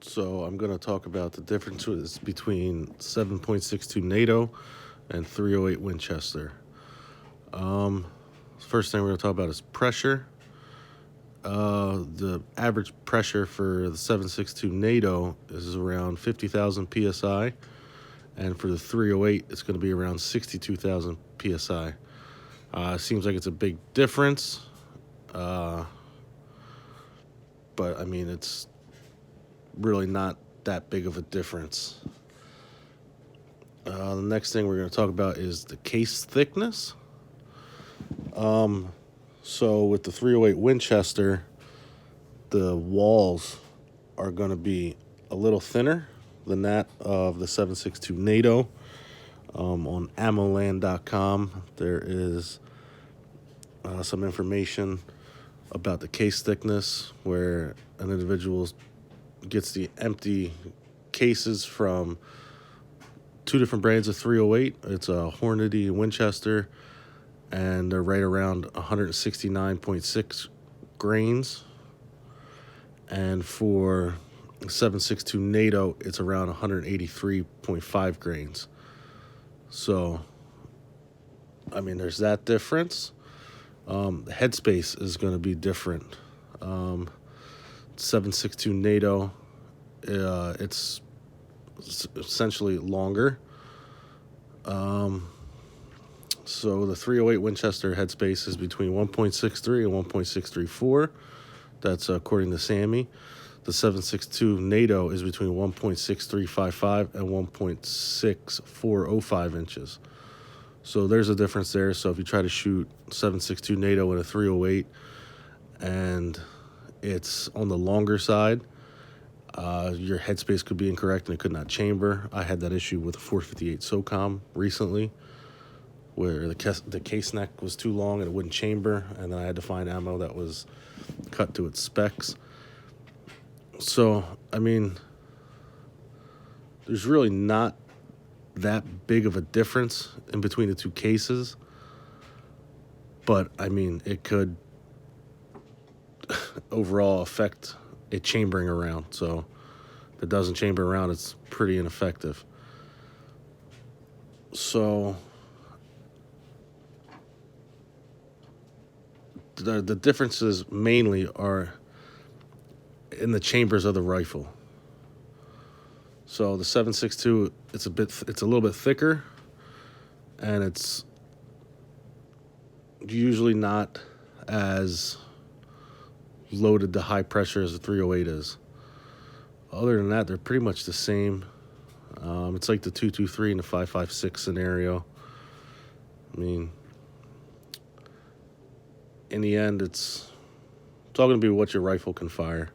So I'm going to talk about the differences between 7.62 NATO and 308 Winchester. First thing we're going to talk about is pressure. The average pressure for the 7.62 NATO is around 50,000 psi, and for the 308, it's going to be around 62,000 psi. Seems like it's a big difference, but I mean, it's really not that big of a difference. The next thing we're going to talk about is the case thickness. So with the 308 Winchester, the walls are going to be a little thinner than that of the 7.62 NATO. On ammoland.com, there is some information about the case thickness where an individual gets the empty cases from two different brands of 308. It's a Hornady and Winchester, and they're right around 169.6 grains. And for 7.62 NATO, it's around 183.5 grains. So, I mean, there's that difference. The headspace is going to be different. 7.62 NATO, it's essentially longer. So the 308 Winchester headspace is between 1.63 and 1.634. That's according to Sammy. The 7.62 NATO is between 1.6355 and 1.6405 inches. So there's a difference there. So if you try to shoot 7.62 NATO in a 308 and it's on the longer side, your headspace could be incorrect and it could not chamber. I had that issue with a 458 SOCOM recently, where the case neck was too long and it wouldn't chamber, and then I had to find ammo that was cut to its specs. So, I mean, there's really not that big of a difference in between the two cases, but I mean, it could overall affect it chambering around. So if it doesn't chamber around, it's pretty ineffective. So the differences mainly are in the chambers of the rifle. So the 7.62, it's a little bit thicker, and it's usually not as loaded to high pressure as the 308 is. Other than that, they're pretty much the same. It's like the 223 and the 5.56 scenario. I mean, in the end, it's all going to be what your rifle can fire.